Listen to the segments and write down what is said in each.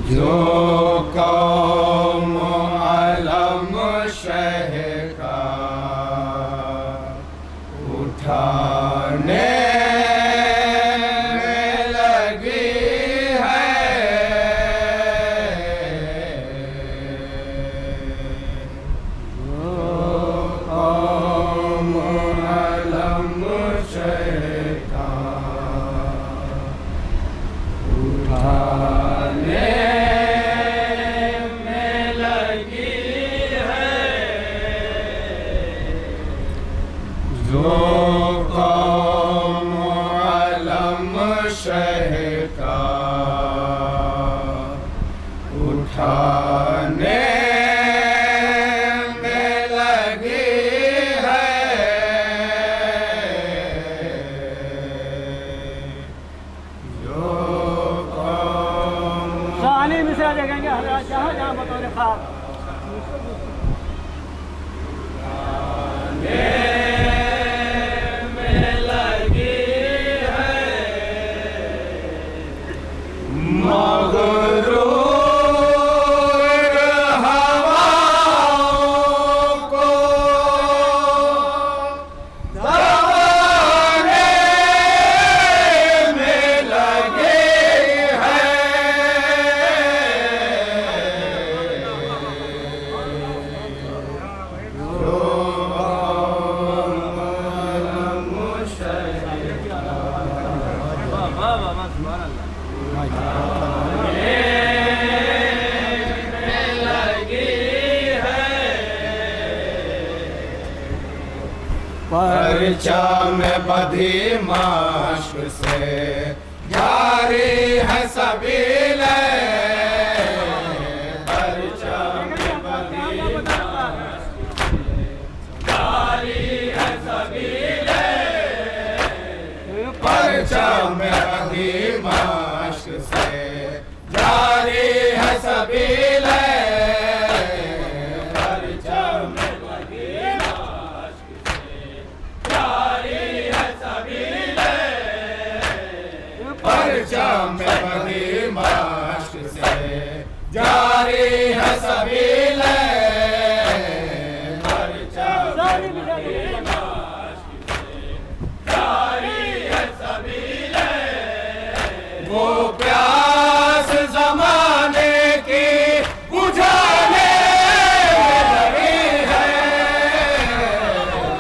जो कौम अलम शह का उठाने में लगी है, जो कौम अलम शह का उठाने जो कौम अलम शह का उठाने में लगी है, जो कौम सानी मिसाल देखेंगे हजरत जहाँ जहाँ बतौर खास मगरूर हवाओं को दबाने में लगे हैं, जो परचा में बधी माश्क से जारी है सबील, परचा में बधी माश्क से जारी है सबील, परचा में बधी माश्क से जारी है सबील, परचा में बधी माश्क से जारी है सबील, परचा में बधी माश्क से जारी है सबील, वो प्यास ज़माने की बुझाने में लगी है,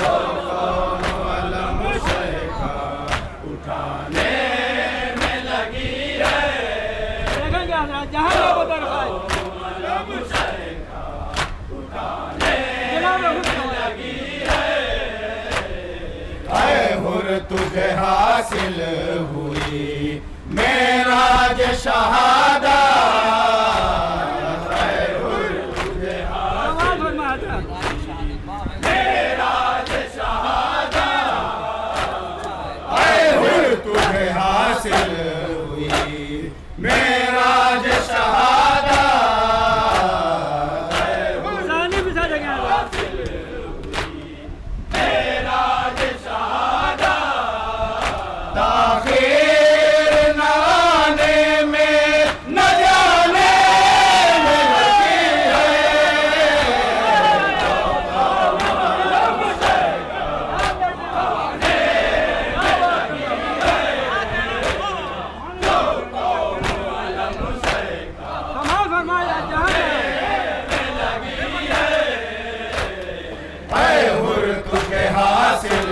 जो कौम अलम शह का उठाने जहाँ बतौर खास हुर तुझे हासिल हुई मेराज शहादा, हुर तुझे हासिल मेराज शहादा, हुर तुझे हासिल हुई मेराज शहादा, सानी मिसाल मेराज शहादा, ताख़ीर न आने में न जाने में लगी है, जो कौम अलम शह का उठाने में लगी है, जो कौम अलम शह का फरमाया जहाँ में लगी है, हुर तुझे हासिल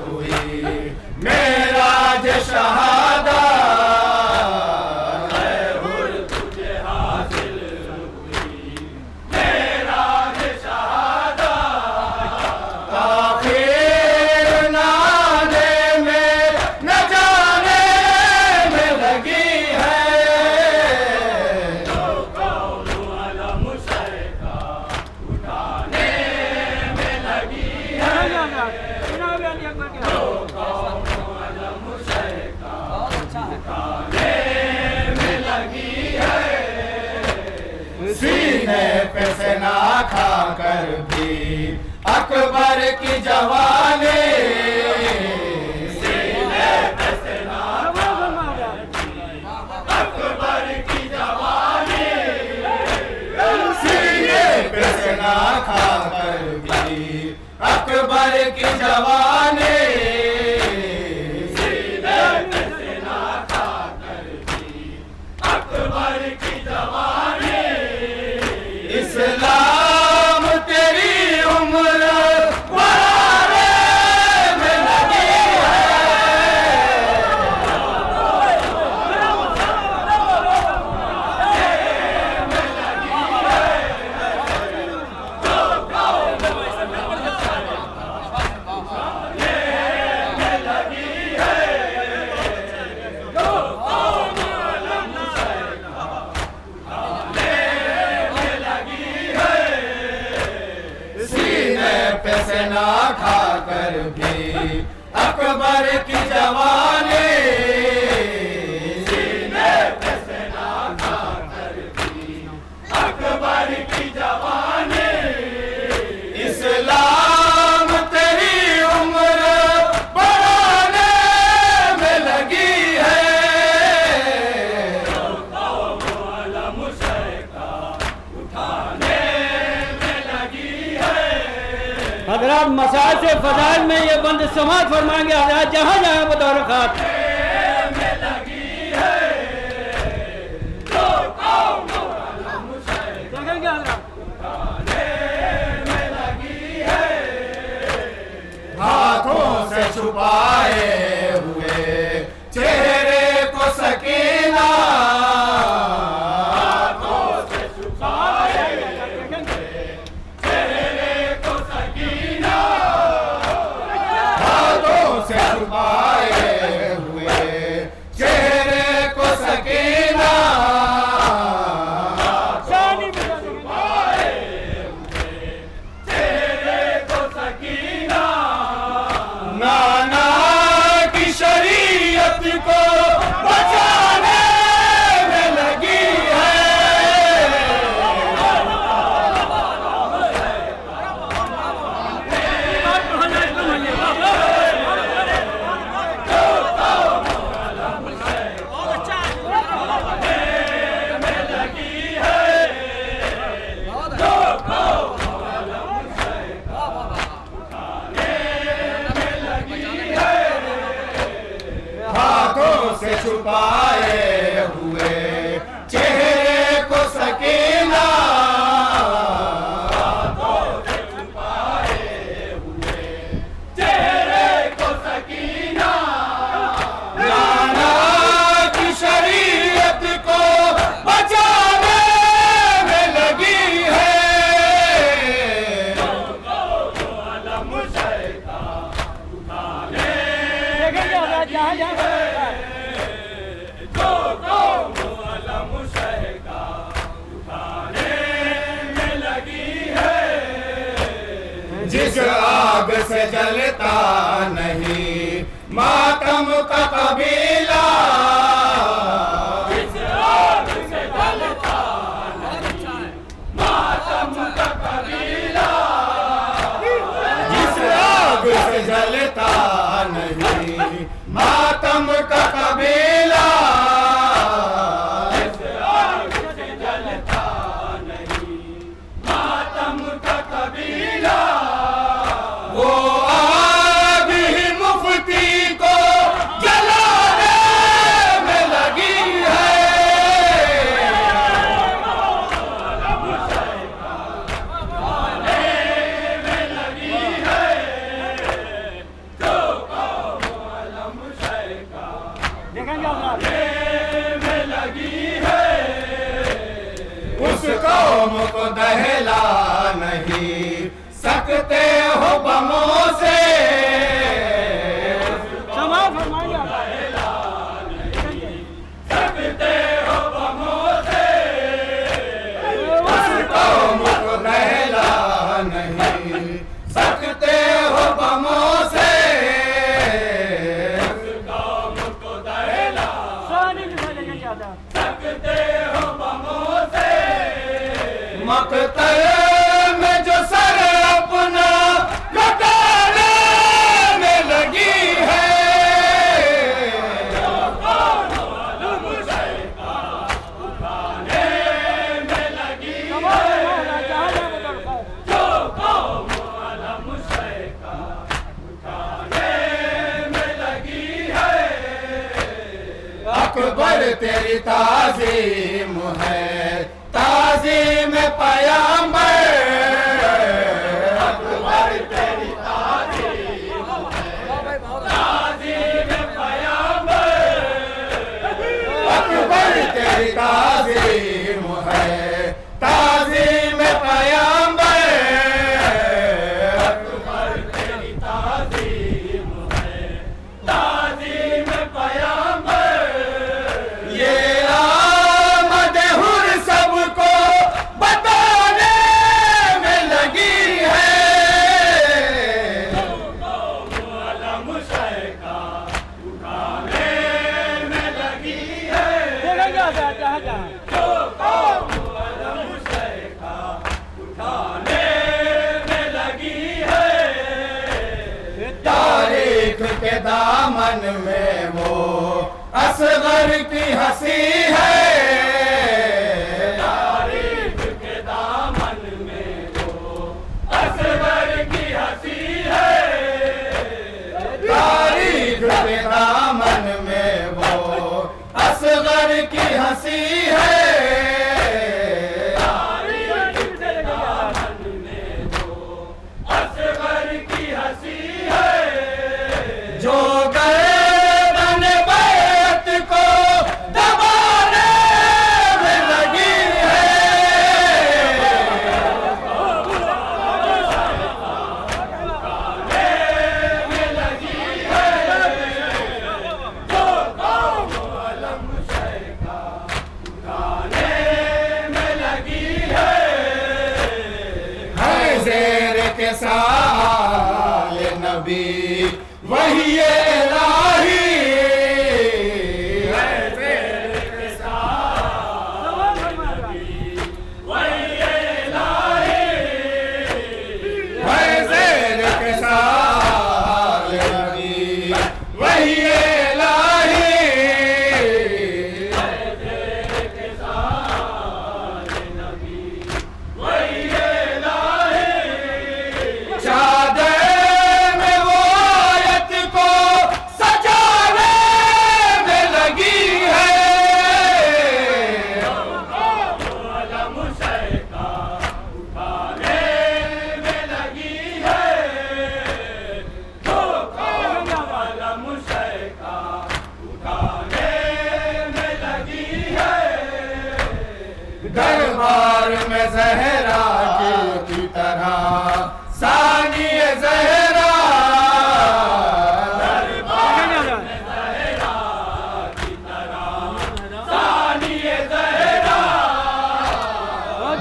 हुई मेराज शहादा, हुर तुझे हासिल हुई मेराज शहादा, ताख़ीर न आने में न जाने में लगी है, जो कौम अलम शह का उठाने में लगी है, जो कौम अलम शह का उठाने में लगी है, सीने पे से ना खा कर भी अकबर की जवानी, सीने पे से ना खा कर भी अकबर की जवानी, अकबर की जवानी सीने पे से ना खाकर भी अकबर की जवानी इस्लाम तेरी उम्र बढ़ाने में लगी है उठाने में लगी है। हजरात मसाल से फजाइल में ये बंद समाज फरमाएंगे हजरात जहाँ जहाँ बतौर खास देखेंगे हजरात हाथों से छुपाए हुए चेहरे को सकीना हाथों से छुपाए चेहरे को सकीना हाथों से छुपाए हुए चेहरे को सकीना शानी मिसाल देखेंगे चेहरे को सकीना नाना की शरीयत को बचाने में लगी है हाथों से छुपाए हुए चेहरे को सकीना हाथों से छुपाए हुए चेहरे को सकीना नाना की शरीयत को बचाने में लगी है देखेंगे हजरात जहाँ जहाँ जिस आग से जलता नहीं मातम का कबीला जिस आग से जलता नहीं मातम का कबीला जिस आग से जलता नहीं मातम का कबीला जिस आग से जलता नहीं मातम का कबीला वो आग ही मुफ्ती को जलाने में लगी है देखेंगे हजरात उस कौम को दहला नहीं सकते हो बमों से समाज फरमाएंगे सकते हो बमों से उस कौम को दहला नहीं सकते हो बमों से उस कौम को दहला शानी मिसाल देखेंगे हजरात सकते हो बमों से मकतल में जो सर अपना लौटाने में लगी है अकबर तेरी ताज़ीम है ताज़ीम पयंबर अकबर तेरी ताज़ीम है ताज़ीम पयंबर अकबर तेरी ताज़ीम है ताज़ीम पयंबर अकबर तेरी ताज़ीम है ताज़ीम पयंबर ये आमद हुर सबको बताने में लगी है जहाँ जहाँ उठाने में लगी है, तारीख के दामन में वो असगर की हंसी है, तारीख के दामन में वो असगर की हंसी है, तारीख के दामन में वो असगर की हंसी है, तारीख के दामन में वो असगर की हंसी है, जो गर्दन बैत को दबाने में लगी है, में लगी है, जो कौम अलम शय का उठाने में लगी है ज़ेर के साल नबी वही इलाही है, ज़ेर के साल नबी वही इलाही है, ज़ेर के साल नबी वही इलाही, ज़ेर के साल नबी वही इलाही, चादर में वो आयत को सजाने में लगी है, अलम शय का उठाने में लगी है, तो अलम शय का उठाने में लगी है, दरबार में ज़हरा की तरह सानिए ज़हरा, दरबार में ज़हरा की तरह सानिए ज़हरा,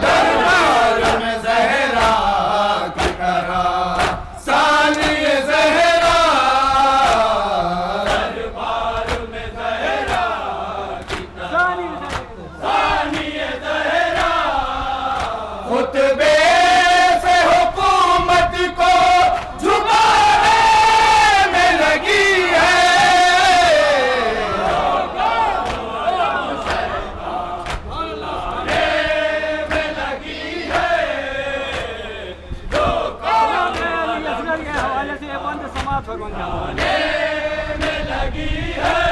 दरबार में ज़हरा की तरह सानिए ज़हरा, दरबार में ज़हरा की तरह सानिए ज़हरा, खुतबे से हुकूमत को झुकाने में लगी है, में लगी है, जो असगर के हवाले से ये बंद समाप्त फरमाएंगे। में लगी है,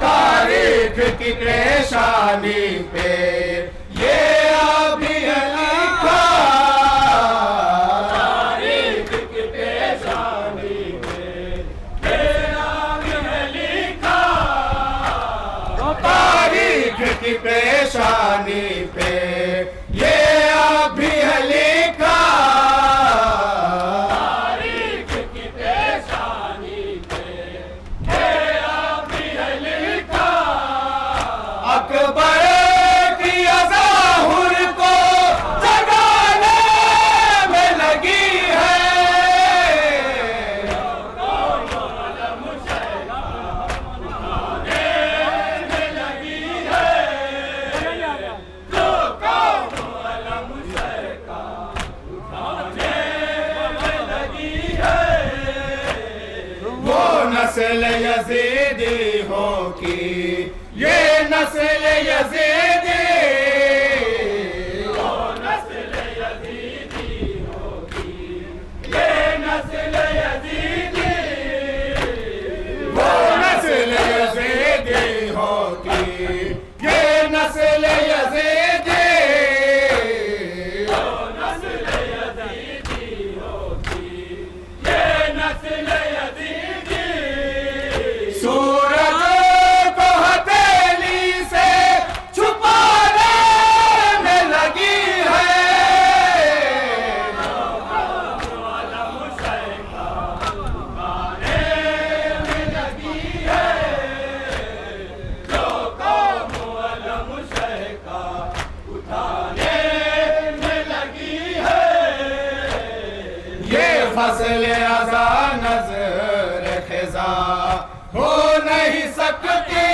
तारीख की पेशानी पे ये अभी लिखा, तारीख की पेशानी पे ये अभी लिखा, तारीख की पेशानी पे ये अभी लिखा, तारीख की पेशानी पे ये अभी लिखा, अकबर की अज़ाहुर को जगाने में लगी है, अलम शय का उठाने में लगी है, जो कौम अलम शय का उठाने में लगी है, वो नस्ल यज़ीदी हो की ये नस्ल यज़ीदी, वो नस्ल यज़ीदी होगी ये नस्ल यज़ीदी, वो नस्ल यज़ीदी होगी ये नस्ल यज़ीदी, वो नस्ल यज़ीदी होगी ये नस्ल यज़ीदी, सूरज को हथेली से छुपाने में लगी है, अलम शय का उठाने में लगी है, जो कौम अलम शय का उठाने में लगी है, ये फसल अज़ा नज़र ख़िज़ा हो नहीं सकती,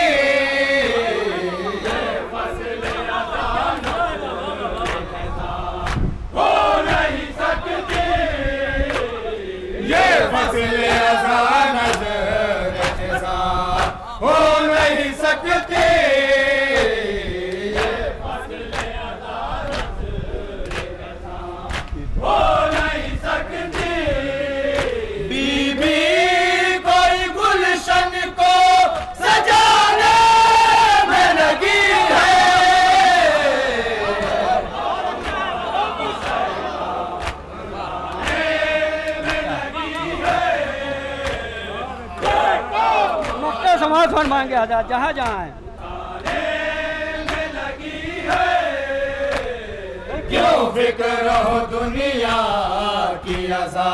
फरमाएंगे हजरत जहाँ जहाँ हैं। क्यों फिक्र हो दुनिया की अज़ा